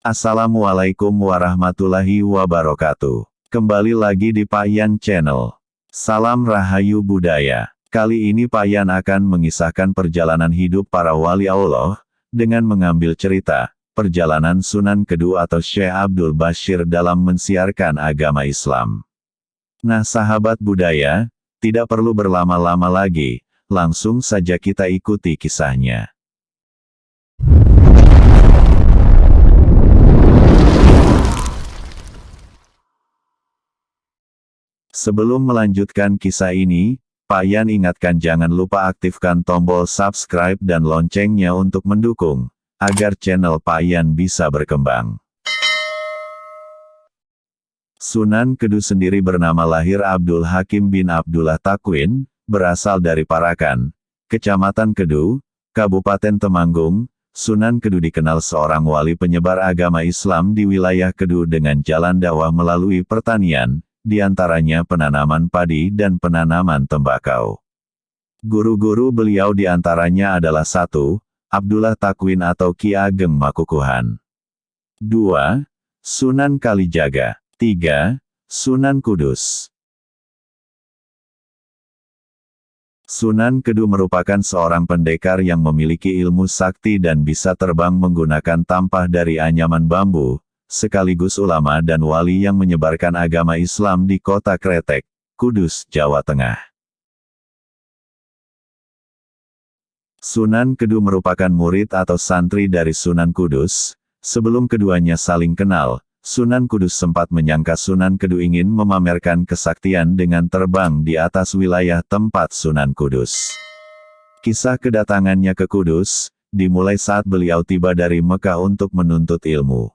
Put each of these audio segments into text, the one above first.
Assalamualaikum warahmatullahi wabarakatuh. Kembali lagi di Pak Yan Channel. Salam Rahayu Budaya. Kali ini Pak Yan akan mengisahkan perjalanan hidup para wali Allah, dengan mengambil cerita, perjalanan Sunan Kedu atau Syekh Abdul Bashir dalam mensiarkan agama Islam. Nah sahabat budaya, tidak perlu berlama-lama lagi, langsung saja kita ikuti kisahnya. Sebelum melanjutkan kisah ini, Pak Yan ingatkan jangan lupa aktifkan tombol subscribe dan loncengnya untuk mendukung, agar channel Pak Yan bisa berkembang. Sunan Kedu sendiri bernama lahir Abdul Hakim bin Abdullah Takwin, berasal dari Parakan, Kecamatan Kedu, Kabupaten Temanggung. Sunan Kedu dikenal seorang wali penyebar agama Islam di wilayah Kedu dengan jalan dakwah melalui pertanian, di antaranya penanaman padi dan penanaman tembakau. Guru-guru beliau di antaranya adalah 1. Abdullah Takwin atau Ki Ageng Makukuhan. 2. Sunan Kalijaga. 3. Sunan Kudus. Sunan Kedu merupakan seorang pendekar yang memiliki ilmu sakti dan bisa terbang menggunakan tampah dari anyaman bambu, sekaligus ulama dan wali yang menyebarkan agama Islam di kota Kretek, Kudus, Jawa Tengah. Sunan Kedu merupakan murid atau santri dari Sunan Kudus. Sebelum keduanya saling kenal, Sunan Kudus sempat menyangka Sunan Kedu ingin memamerkan kesaktian dengan terbang di atas wilayah tempat Sunan Kudus. Kisah kedatangannya ke Kudus, dimulai saat beliau tiba dari Mekah untuk menuntut ilmu.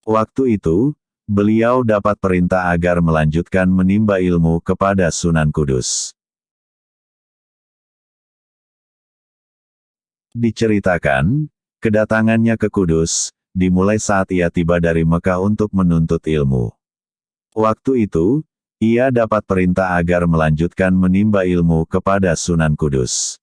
Waktu itu, beliau dapat perintah agar melanjutkan menimba ilmu kepada Sunan Kudus. Diceritakan, kedatangannya ke Kudus, dimulai saat ia tiba dari Mekah untuk menuntut ilmu. Waktu itu, ia dapat perintah agar melanjutkan menimba ilmu kepada Sunan Kudus.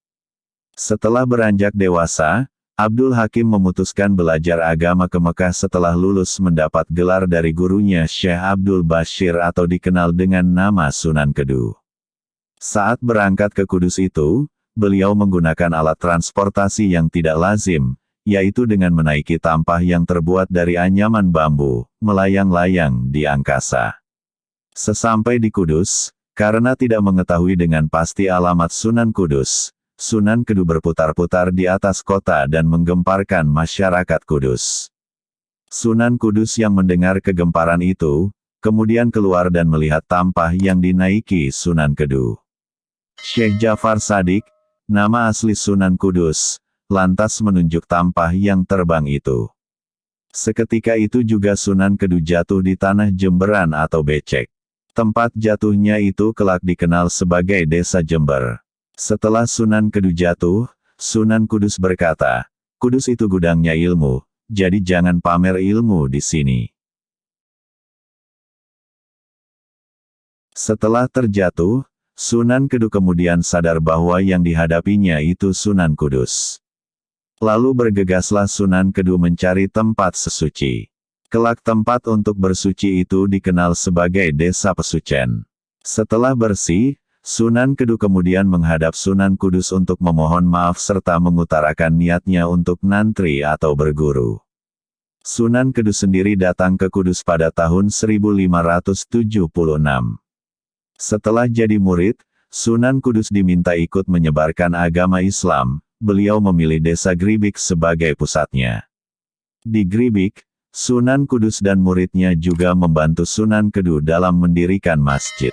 Setelah beranjak dewasa, Abdul Hakim memutuskan belajar agama ke Mekah setelah lulus mendapat gelar dari gurunya Syekh Abdul Bashir atau dikenal dengan nama Sunan Kedu. Saat berangkat ke Kudus itu, beliau menggunakan alat transportasi yang tidak lazim, yaitu dengan menaiki tampah yang terbuat dari anyaman bambu, melayang-layang di angkasa. Sesampai di Kudus, karena tidak mengetahui dengan pasti alamat Sunan Kudus, Sunan Kedu berputar-putar di atas kota dan menggemparkan masyarakat Kudus. Sunan Kudus yang mendengar kegemparan itu, kemudian keluar dan melihat tampah yang dinaiki Sunan Kedu. Syekh Jafar Shadiq, nama asli Sunan Kudus, lantas menunjuk tampah yang terbang itu. Seketika itu juga Sunan Kedu jatuh di tanah Jemberan atau becek. Tempat jatuhnya itu kelak dikenal sebagai Desa Jember. Setelah Sunan Kedu jatuh, Sunan Kudus berkata, "Kudus itu gudangnya ilmu, jadi jangan pamer ilmu di sini." Setelah terjatuh, Sunan Kedu kemudian sadar bahwa yang dihadapinya itu Sunan Kudus. Lalu bergegaslah Sunan Kedu mencari tempat sesuci. Kelak tempat untuk bersuci itu dikenal sebagai Desa Pesucen. Setelah bersih, Sunan Kedu kemudian menghadap Sunan Kudus untuk memohon maaf serta mengutarakan niatnya untuk nantri atau berguru. Sunan Kedu sendiri datang ke Kudus pada tahun 1576. Setelah jadi murid, Sunan Kudus diminta ikut menyebarkan agama Islam. Beliau memilih desa Gribik sebagai pusatnya. Di Gribik, Sunan Kudus dan muridnya juga membantu Sunan Kedu dalam mendirikan masjid.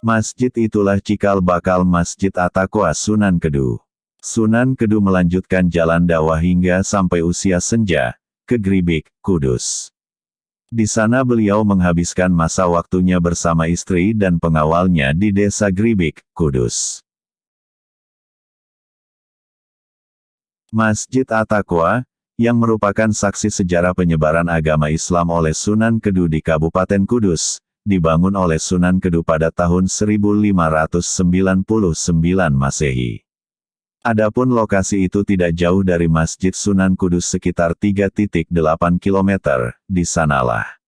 Masjid itulah cikal bakal Masjid At-Taqwa Sunan Kedu. Sunan Kedu melanjutkan jalan dakwah hingga sampai usia senja, ke Gribik, Kudus. Di sana beliau menghabiskan masa waktunya bersama istri dan pengawalnya di desa Gribik, Kudus. Masjid At-Taqwa, yang merupakan saksi sejarah penyebaran agama Islam oleh Sunan Kedu di Kabupaten Kudus, dibangun oleh Sunan Kedu pada tahun 1599 Masehi. Adapun lokasi itu tidak jauh dari Masjid Sunan Kudus sekitar 3,8 km, di sanalah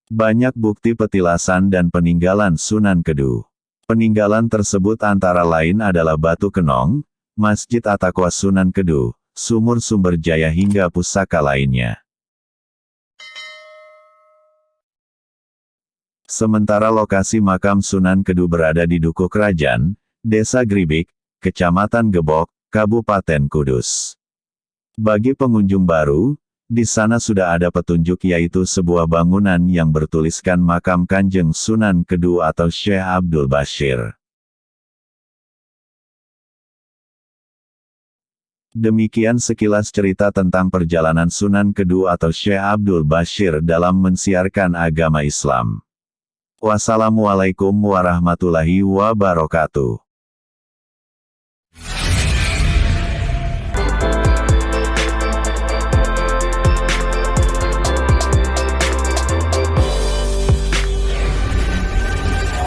banyak bukti petilasan dan peninggalan Sunan Kedu. Peninggalan tersebut antara lain adalah Batu Kenong, Masjid Attaqwa Sunan Kedu, sumur sumber jaya hingga pusaka lainnya. Sementara lokasi makam Sunan Kedu berada di Dukuh Kerajaan, Desa Gribik, Kecamatan Gebok, Kabupaten Kudus. Bagi pengunjung baru, di sana sudah ada petunjuk yaitu sebuah bangunan yang bertuliskan makam Kanjeng Sunan Kedu atau Syekh Abdul Bashir. Demikian sekilas cerita tentang perjalanan Sunan Kedu atau Syekh Abdul Bashir dalam mensiarkan agama Islam. Wassalamualaikum warahmatullahi wabarakatuh.